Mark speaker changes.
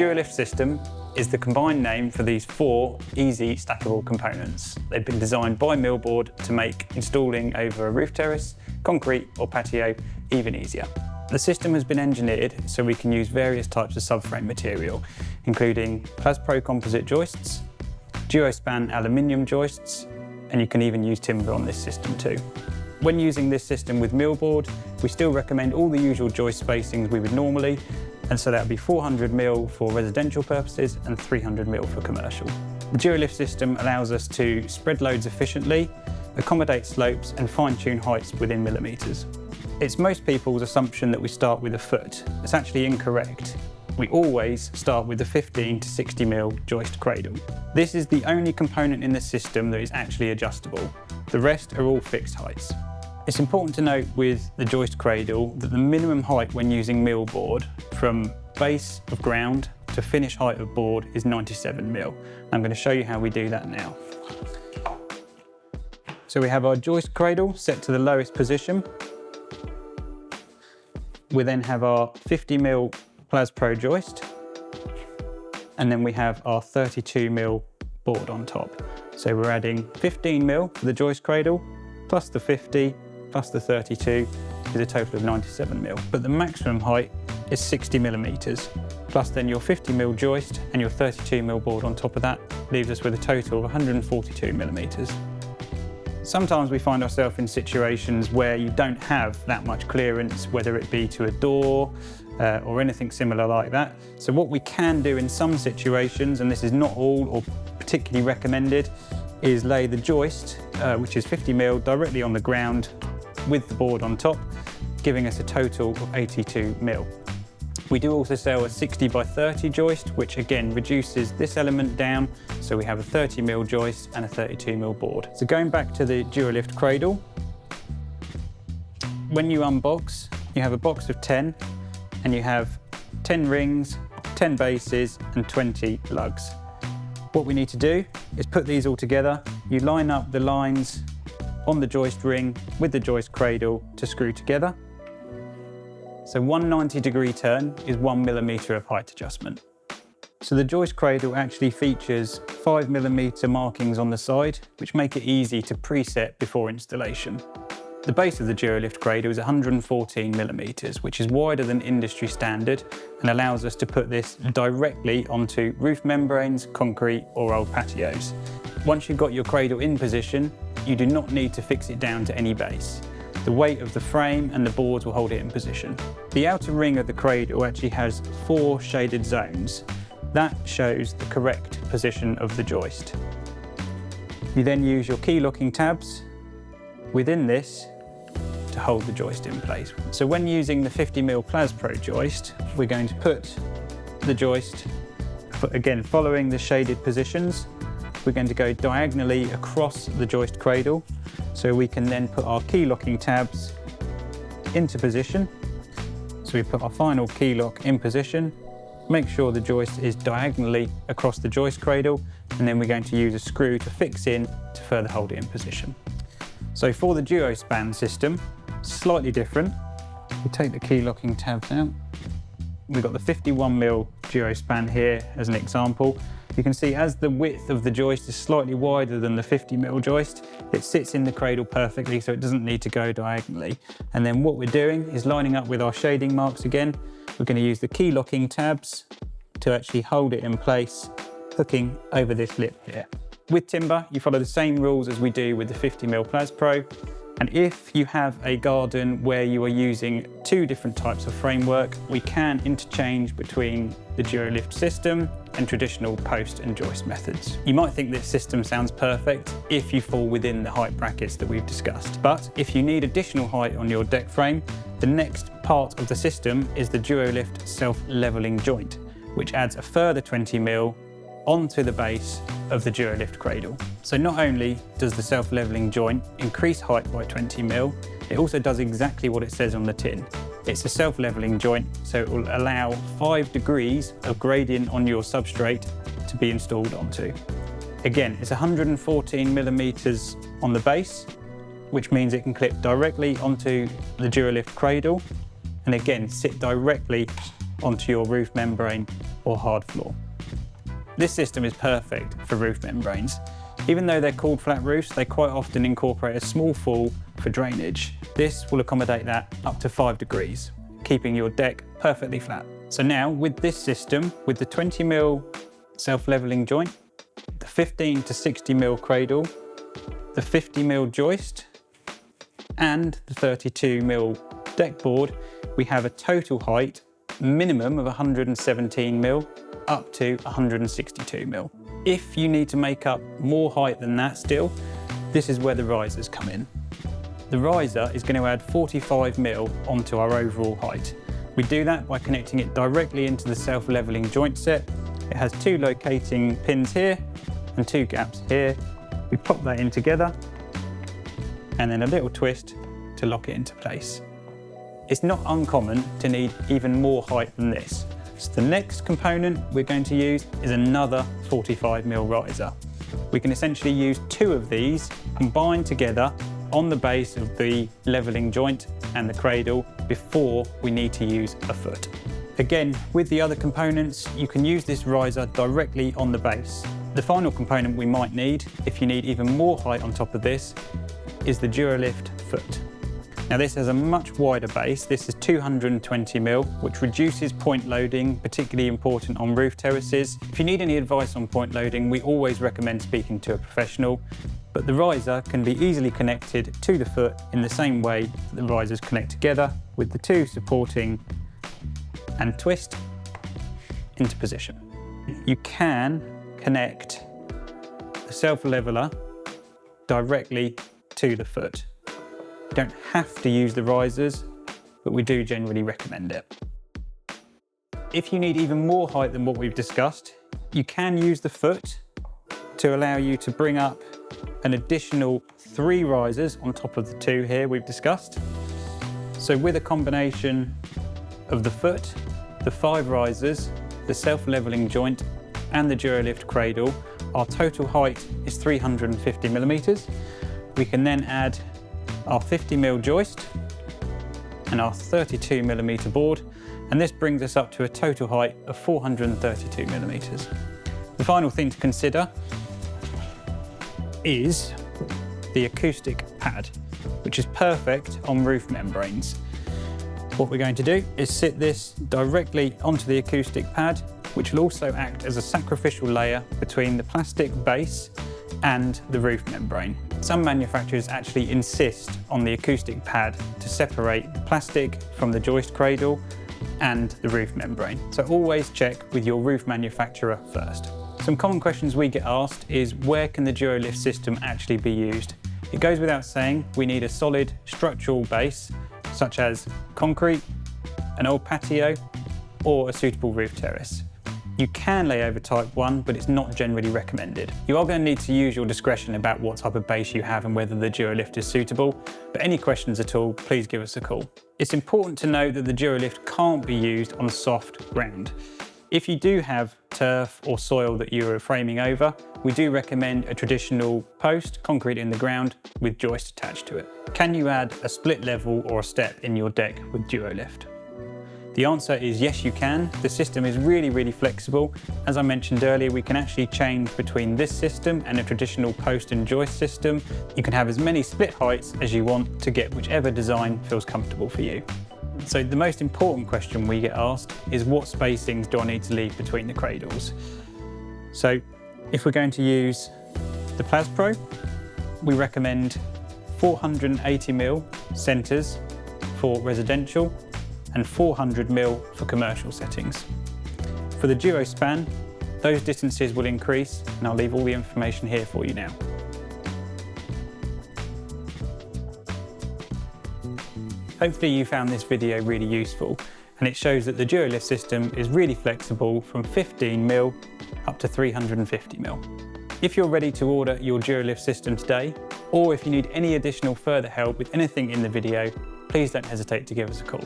Speaker 1: Durolift system is the combined name for these 4 easy stackable components. They've been designed by Millboard to make installing over a roof terrace, concrete or patio even easier. The system has been engineered so we can use various types of subframe material, including PlasPro composite joists, DuoSpan aluminium joists, and you can even use timber on this system too. When using this system with Millboard, we still recommend all the usual joist spacings we would normally, and so that would be 400mm for residential purposes and 300mm for commercial. The Durolift system allows us to spread loads efficiently, accommodate slopes and fine-tune heights within millimetres. It's most people's assumption that we start with a foot. It's actually incorrect. We always start with the 15 to 60mm joist cradle. This is the only component in the system that is actually adjustable. The rest are all fixed heights. It's important to note with the joist cradle that the minimum height when using Millboard from base of ground to finish height of board is 97mm. I'm going to show you how we do that now. So we have our joist cradle set to the lowest position. We then have our 50mm PlasPro joist, and then we have our 32mm board on top. So we're adding 15mm for the joist cradle, plus the 50, plus the 32 is a total of 97mm. But the maximum height is 60mm, plus then your 50mm joist and your 32mm board on top of that leaves us with a total of 142mm. Sometimes we find ourselves in situations where you don't have that much clearance, whether it be to a door or anything similar like that. So what we can do in some situations, and this is not all or particularly recommended, is lay the joist, which is 50mm, directly on the ground with the board on top, giving us a total of 82mm. We do also sell a 60 by 30 joist, which again reduces this element down, so we have a 30mm joist and a 32mm board. So going back to the Durolift cradle, when you unbox, you have a box of 10, and you have 10 rings, 10 bases, and 20 lugs. What we need to do is put these all together. You line up the lines on the joist ring with the joist cradle to screw together. So 190-degree turn is 1mm of height adjustment. So the joist cradle actually features 5mm markings on the side, which make it easy to preset before installation. The base of the Durolift cradle is 114mm, which is wider than industry standard and allows us to put this directly onto roof membranes, concrete or old patios. Once you've got your cradle in position, you do not need to fix it down to any base. The weight of the frame and the boards will hold it in position. The outer ring of the cradle actually has 4 shaded zones. That shows the correct position of the joist. You then use your key locking tabs within this to hold the joist in place. So when using the 50mm PlasPro joist, we're going to put the joist, again following the shaded positions, we're going to go diagonally across the joist cradle, so we can then put our key locking tabs into position. So we put our final key lock in position, make sure the joist is diagonally across the joist cradle, and then we're going to use a screw to fix in to further hold it in position. So for the DuoSpan system, slightly different. We take the key locking tabs out. We've got the 51mm DuoSpan here as an example. You can see as the width of the joist is slightly wider than the 50mm joist, it sits in the cradle perfectly, so it doesn't need to go diagonally. And then what we're doing is lining up with our shading marks again. We're going to use the key locking tabs to actually hold it in place, hooking over this lip here. With timber, you follow the same rules as we do with the 50mm PlasPro. And if you have a garden where you are using 2 different types of framework, we can interchange between the Durolift system and traditional post and joist methods. You might think this system sounds perfect if you fall within the height brackets that we've discussed. But if you need additional height on your deck frame, the next part of the system is the Durolift self-leveling joint, which adds a further 20mm onto the base of the Durolift cradle. So not only does the self-leveling joint increase height by 20mm, it also does exactly what it says on the tin. It's a self-leveling joint, so it will allow 5 degrees of gradient on your substrate to be installed onto. Again, it's 114mm on the base, which means it can clip directly onto the Durolift cradle, and again, sit directly onto your roof membrane or hard floor. This system is perfect for roof membranes. Even though they're called flat roofs, they quite often incorporate a small fall for drainage. This will accommodate that up to 5 degrees, keeping your deck perfectly flat. So now with this system, with the 20mm self-leveling joint, the 15 to 60mm cradle, the 50mm joist, and the 32mm deck board, we have a total height minimum of 117mm up to 162mm. If you need to make up more height than that still, this is where the risers come in. The riser is going to add 45mm onto our overall height. We do that by connecting it directly into the self-leveling joint set. It has 2 locating pins here and 2 gaps here. We pop that in together and then a little twist to lock it into place. It's not uncommon to need even more height than this. So the next component we're going to use is another 45mm riser. We can essentially use 2 of these combined together on the base of the leveling joint and the cradle before we need to use a foot. Again, with the other components, you can use this riser directly on the base. The final component we might need, if you need even more height on top of this, is the Durolift foot. Now this has a much wider base. This is 220mm, which reduces point loading, particularly important on roof terraces. If you need any advice on point loading, we always recommend speaking to a professional, but the riser can be easily connected to the foot in the same way that the risers connect together, with the 2 supporting and twist into position. You can connect the self-leveler directly to the foot. You don't have to use the risers, but we do generally recommend it. If you need even more height than what we've discussed, you can use the foot to allow you to bring up an additional 3 risers on top of the 2 here we've discussed. So with a combination of the foot, the 5 risers, the self-leveling joint, and the Durolift cradle, our total height is 350mm. We can then add our 50mm joist and our 32mm board, and this brings us up to a total height of 432mm. The final thing to consider is the acoustic pad, which is perfect on roof membranes. What we're going to do is sit this directly onto the acoustic pad, which will also act as a sacrificial layer between the plastic base and the roof membrane. Some manufacturers actually insist on the acoustic pad to separate the plastic from the joist cradle and the roof membrane. So always check with your roof manufacturer first. Some common questions we get asked is, where can the Durolift system actually be used? It goes without saying, we need a solid structural base, such as concrete, an old patio, or a suitable roof terrace. You can lay over type 1, but it's not generally recommended. You are going to need to use your discretion about what type of base you have and whether the Durolift is suitable, but any questions at all, please give us a call. It's important to note that the Durolift can't be used on soft ground. If you do have turf or soil that you are framing over, we do recommend a traditional post, concrete in the ground, with joist attached to it. Can you add a split level or a step in your deck with Durolift? The answer is yes, you can. The system is really flexible. As I mentioned earlier, we can actually change between this system and a traditional post and joist system. You can have as many split heights as you want to get whichever design feels comfortable for you. So the most important question we get asked is, what spacings do I need to leave between the cradles? So if we're going to use the Plas-Pro, we recommend 480mm centres for residential and 400mm for commercial settings. For the Duo span, those distances will increase, and I'll leave all the information here for you now. Hopefully you found this video really useful, and it shows that the Durolift system is really flexible from 15mm up to 350mm. If you're ready to order your Durolift system today, or if you need any additional further help with anything in the video, please don't hesitate to give us a call.